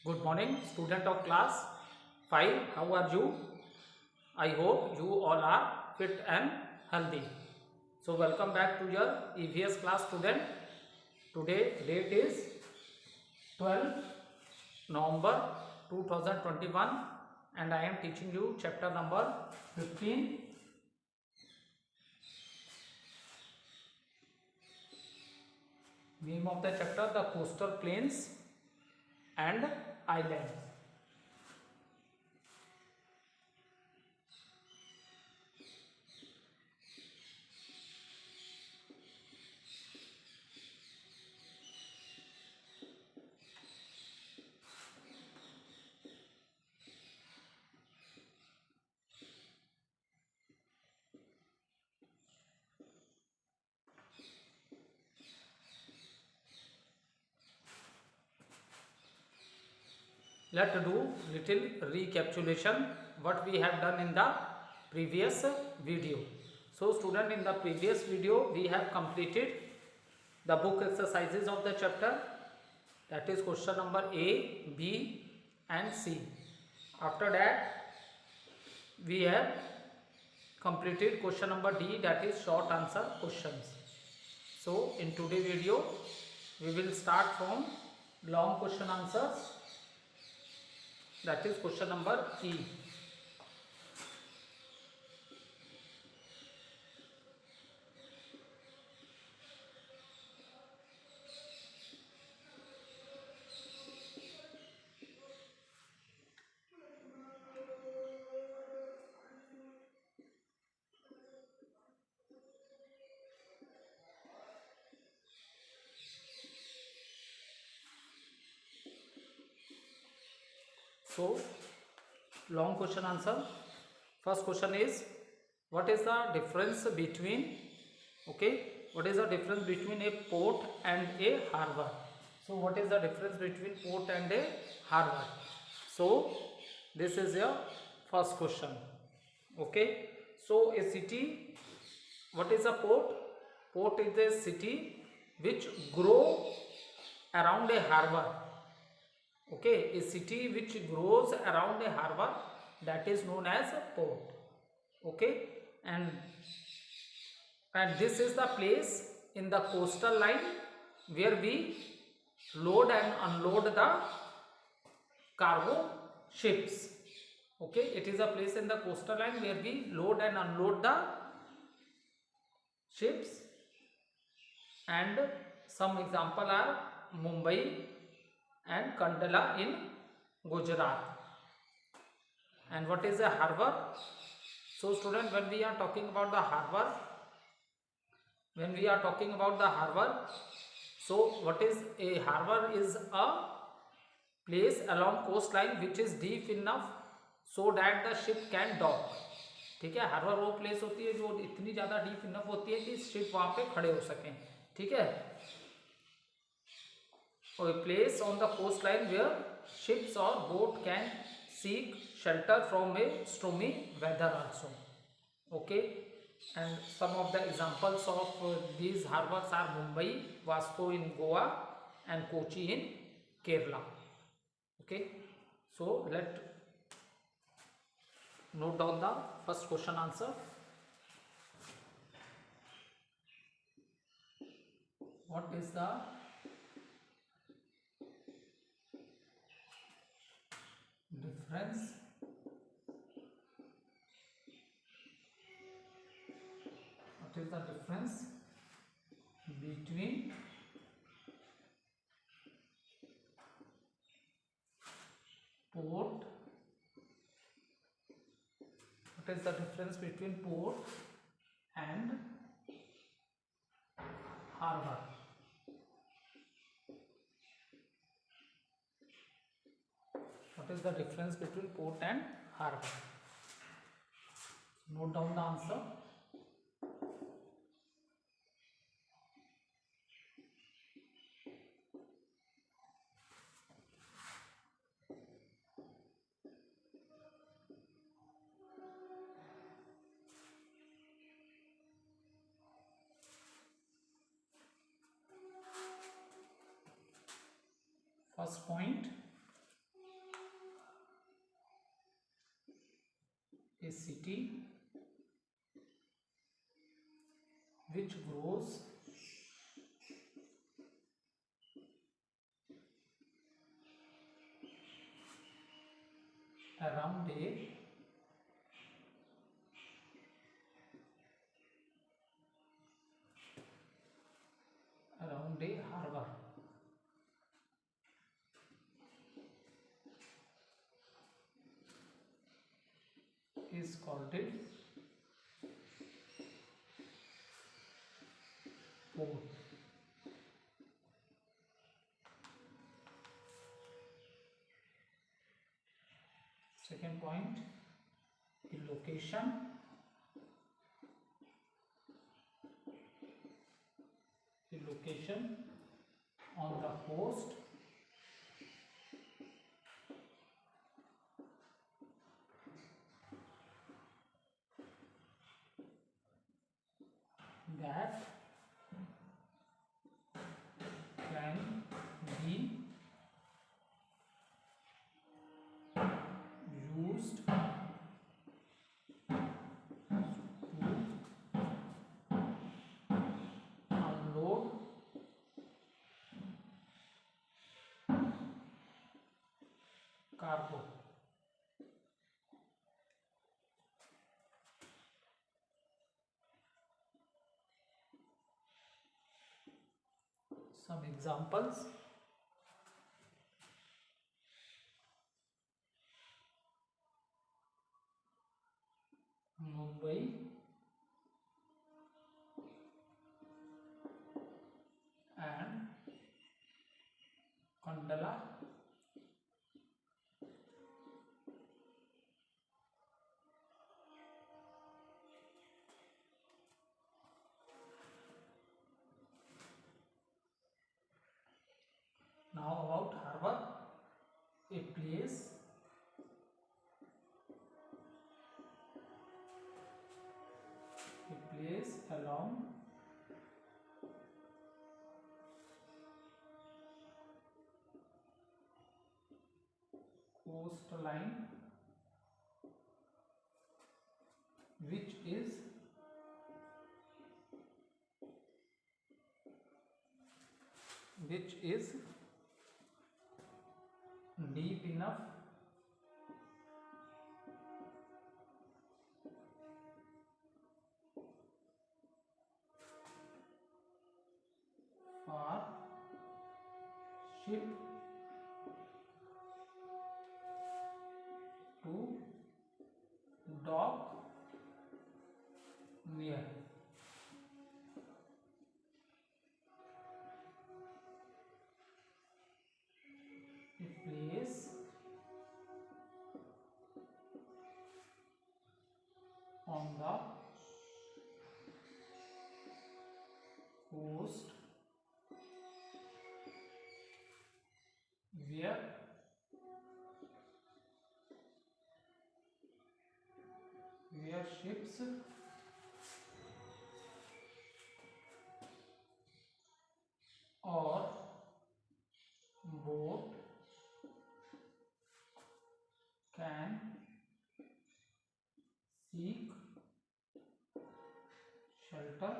Good morning, student of class 5. How are you? I hope you all are fit and healthy. So, welcome back to your EVS class, student. Today, date is 12 November 2021, and I am teaching you chapter number 15. Name of the chapter: the coastal plains and islands. Let's do little recapitulation what we have done in the previous video. So student, in the previous video we have completed the book exercises of the chapter, that is question number A, B and C. After that we have completed question number D, that is short answer questions. So in today's video we will start from long question answers, that is question number E. So long question answer. First question is, what is the difference between, what is the difference between a port and a harbor? So what is the difference between port and a harbor? So this is your first question. So a city, what is a port? Port is a city which grow around a harbor. A city which grows around a harbor, that is known as a port. and this is the place in the coastal line where we load and unload the cargo ships. It is a place in the coastal line where we load and unload the ships, and some example are Mumbai and Kandala in Gujarat. And what is a harbor? So student, when we are talking about the harbor, so what is a harbor? Is a place along coastline which is deep enough so that the ship can dock. ठीक है, harbour वो place होती है जो इतनी ज़्यादा deep enough होती है कि शिप वहाँ पे खड़े हो सकें. ठीक है, or a place on the coastline where ships or boat can seek shelter from a stormy weather also. And some of the examples of these harbors are Mumbai, Vasco in Goa and Kochi in Kerala. So let note down the first question answer. What is the difference between port and harbor? What is the difference between port and harbor? Note down the answer. First point, A city which grows around a harbor is called it port. Second point, the location on the coast that can be used to unload cargo. Some examples: Mumbai and Kandala Now about harbor, a place along coastline which is deep enough for ship to dock near. A place on the coast where ships or boat can seek shelter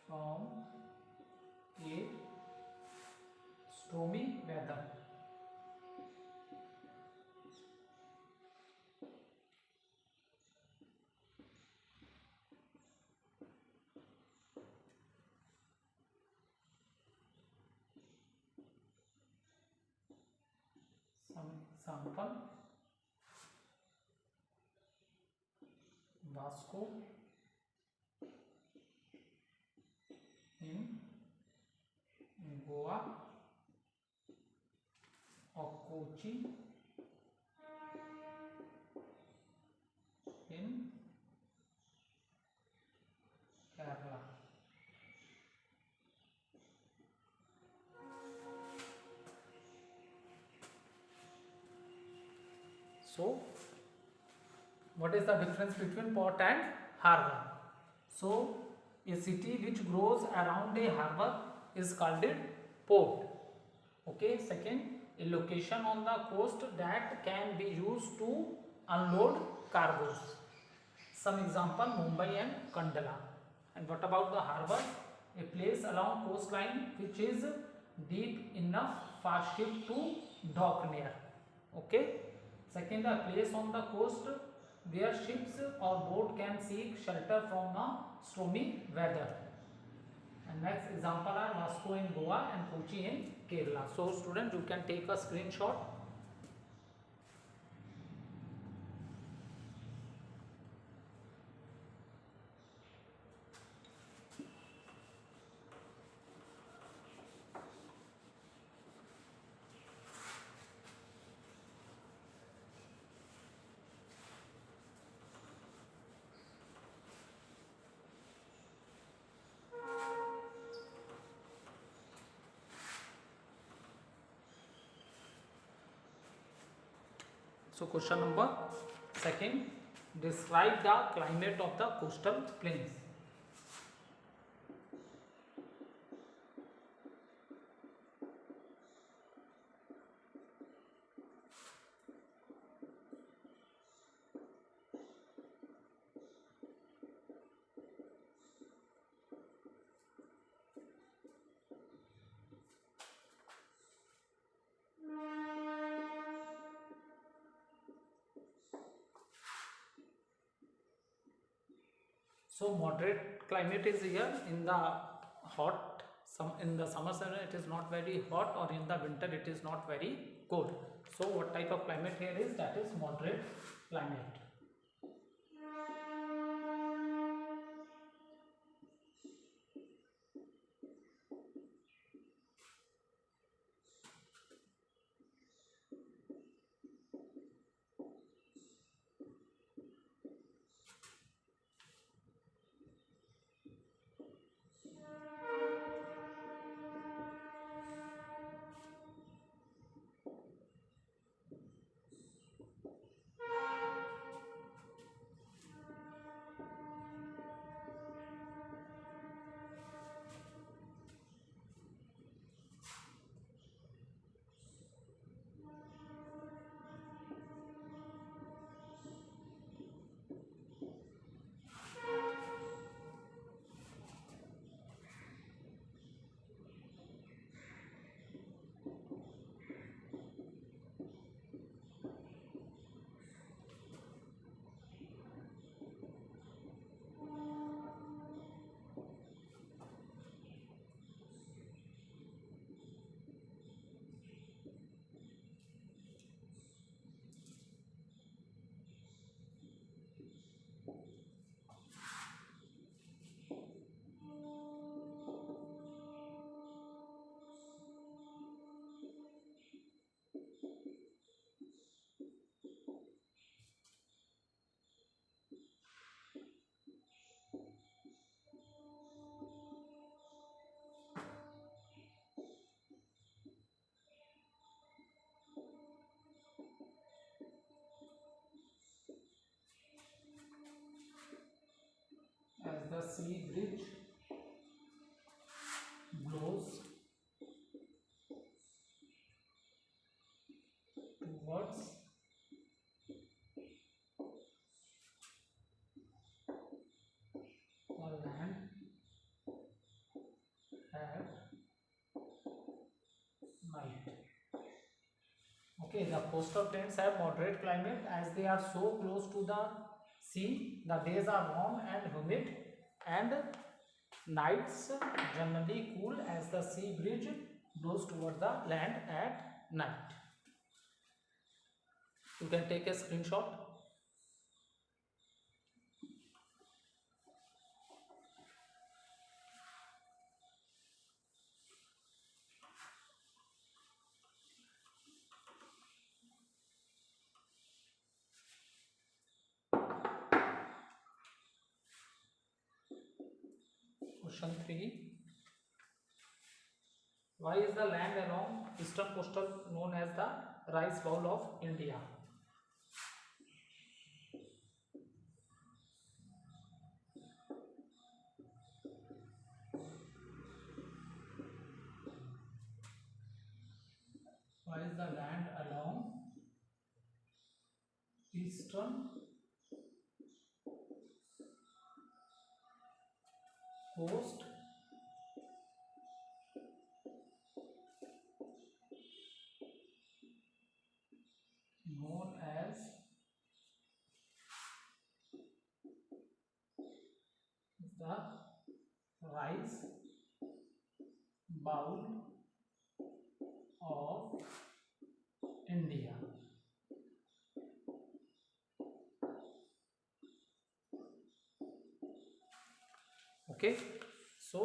from a stormy weather. Some example: Vasco in Goa or Kochi in Kerala. So, what is the difference between port and harbor? So, a city which grows around a harbor is called a port. Okay, second, a location on the coast that can be used to unload cargoes. Some example, Mumbai and Kandala. And what about the harbor? A place along coastline which is deep enough for ship to dock near. Okay. Second, a place on the coast where ships or boat can seek shelter from the stormy weather. And next example are Vasco in Goa and Kochi in Kerala. So student, you can take a screenshot. So question number second, describe the climate of the coastal plains. So moderate climate is here in the hot, in the summer season it is not very hot, or in the winter it is not very cold. So what type of climate here is, that is moderate climate. As the sea breeze blows towards the land at night. Okay, the coastal plains have moderate climate as they are so close to the sea. The days are warm and humid, and nights generally cool as the sea breeze blows toward the land at night. You can take a screenshot. Question 3. Why is the land along eastern coastal known as the rice bowl of India? what is the land along eastern coast known as the rice bowl of India. Okay, so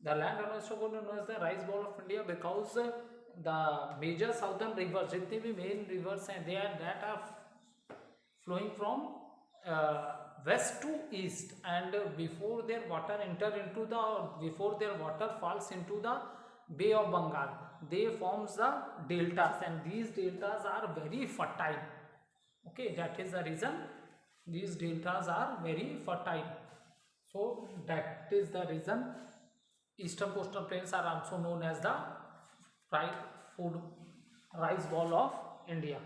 the land along eastern coast known as the rice bowl of India because the major southern rivers, जितने भी main rivers हैं, they are that are flowing from west to east, and before their water enter into the before their water falls into the Bay of Bengal, they forms the deltas, and these deltas are very fertile. Okay, that is the reason these deltas are very fertile. So that is the reason eastern coastal plains are also known as the rice bowl of India.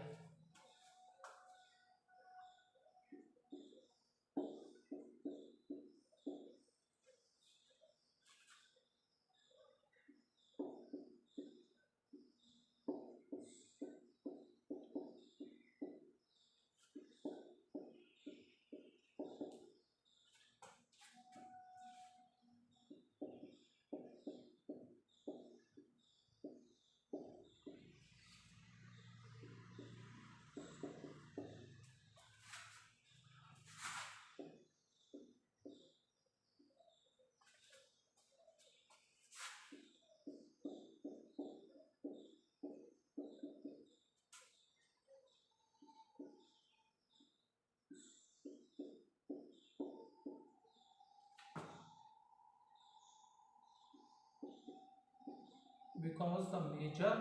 Because the major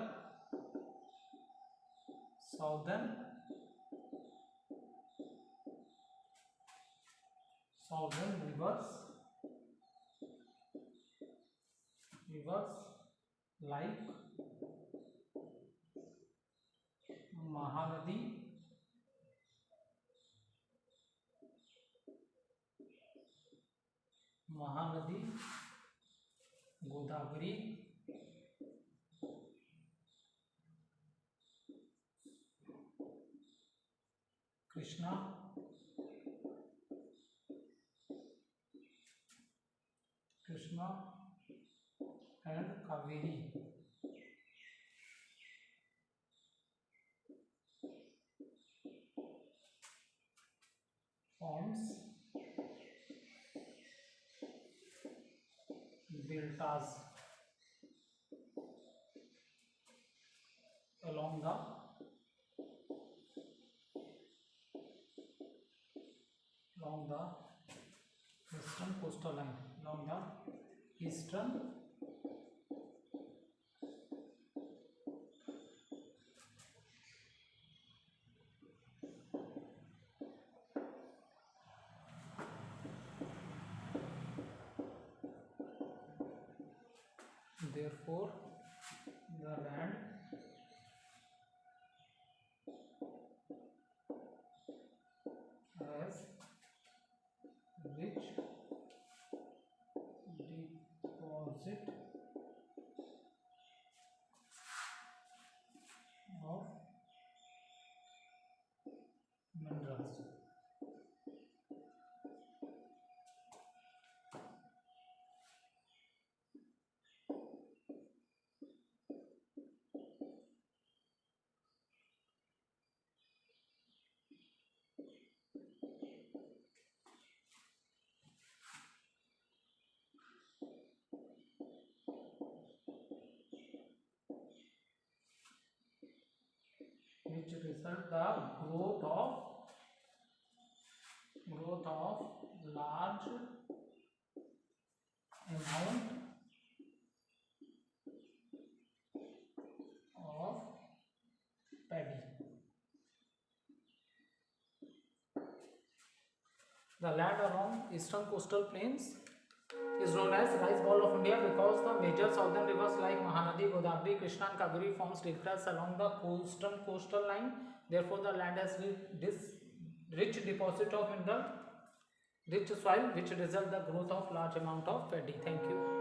southern rivers like Mahanadi, Godavari, Krishna, and Kaveri forms deltas along the western coastal line, along the eastern therefore the land has rich deposit of minerals. Which result the growth of large amount of paddy. The land along eastern coastal plains is known as rice bowl of India. India because the major southern rivers like Mahanadi, Godavari, Krishna and Kaveri forms deltas along the coastal line. Therefore, the land has this rich deposit of mineral, rich soil, which result the growth of large amount of paddy. Thank you.